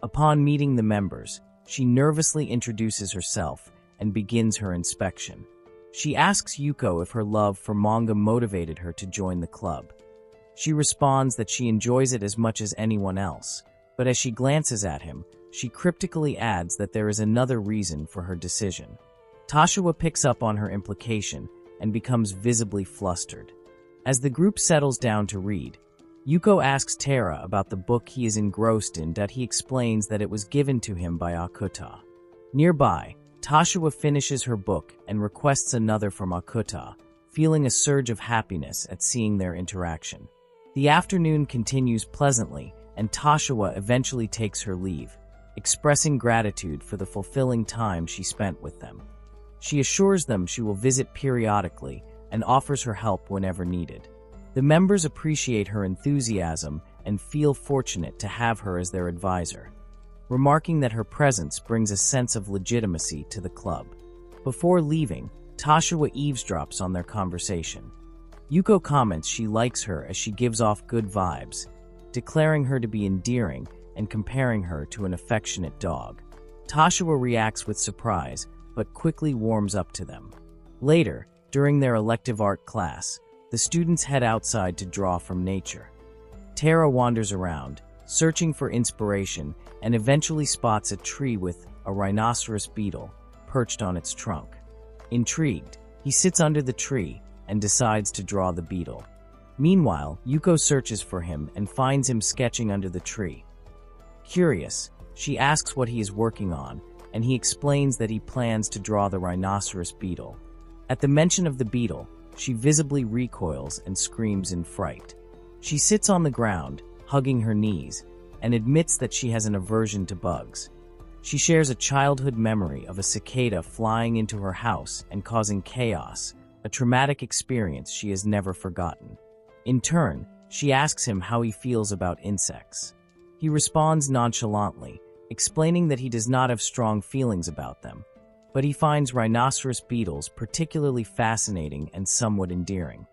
Upon meeting the members, she nervously introduces herself and begins her inspection. She asks Yuko if her love for manga motivated her to join the club. She responds that she enjoys it as much as anyone else, but as she glances at him, she cryptically adds that there is another reason for her decision. Tashawa picks up on her implication and becomes visibly flustered. As the group settles down to read, Yuko asks Tara about the book he is engrossed in. He explains that it was given to him by Akuta. Nearby, Tashawa finishes her book and requests another from Akuta, feeling a surge of happiness at seeing their interaction. The afternoon continues pleasantly, and Tashawa eventually takes her leave, expressing gratitude for the fulfilling time she spent with them. She assures them she will visit periodically and offers her help whenever needed. The members appreciate her enthusiasm and feel fortunate to have her as their advisor, remarking that her presence brings a sense of legitimacy to the club. Before leaving, Tashawa eavesdrops on their conversation. Yuko comments she likes her as she gives off good vibes, declaring her to be endearing and comparing her to an affectionate dog. Tashawa reacts with surprise, but quickly warms up to them. Later, during their elective art class, the students head outside to draw from nature. Tara wanders around, searching for inspiration, and eventually spots a tree with a rhinoceros beetle perched on its trunk. Intrigued, he sits under the tree and decides to draw the beetle. Meanwhile, Yuko searches for him and finds him sketching under the tree. Curious, she asks what he is working on, and he explains that he plans to draw the rhinoceros beetle. At the mention of the beetle, she visibly recoils and screams in fright. She sits on the ground, hugging her knees, and admits that she has an aversion to bugs. She shares a childhood memory of a cicada flying into her house and causing chaos, a traumatic experience she has never forgotten. In turn, she asks him how he feels about insects. He responds nonchalantly, explaining that he does not have strong feelings about them, but he finds rhinoceros beetles particularly fascinating and somewhat endearing.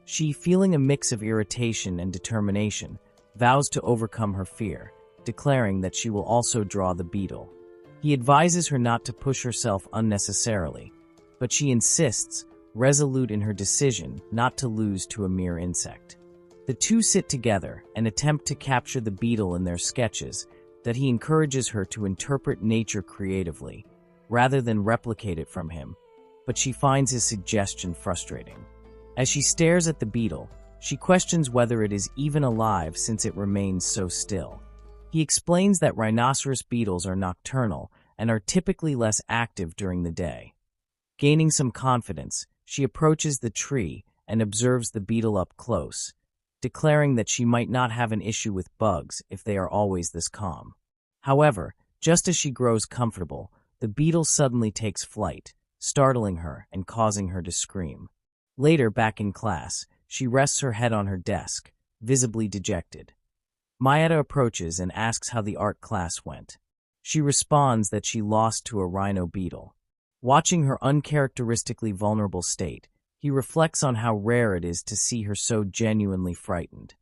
She, feeling a mix of irritation and determination, vows to overcome her fear, declaring that she will also draw the beetle. He advises her not to push herself unnecessarily, but she insists, resolute in her decision not to lose to a mere insect. The two sit together and attempt to capture the beetle in their sketches. That he encourages her to interpret nature creatively, rather than replicate it from him, but she finds his suggestion frustrating. As she stares at the beetle, she questions whether it is even alive since it remains so still. He explains that rhinoceros beetles are nocturnal and are typically less active during the day. Gaining some confidence, she approaches the tree and observes the beetle up close, declaring that she might not have an issue with bugs if they are always this calm. However, just as she grows comfortable, the beetle suddenly takes flight, startling her and causing her to scream. Later, back in class, she rests her head on her desk, visibly dejected. Mayetta approaches and asks how the art class went. She responds that she lost to a rhino beetle. Watching her uncharacteristically vulnerable state, he reflects on how rare it is to see her so genuinely frightened.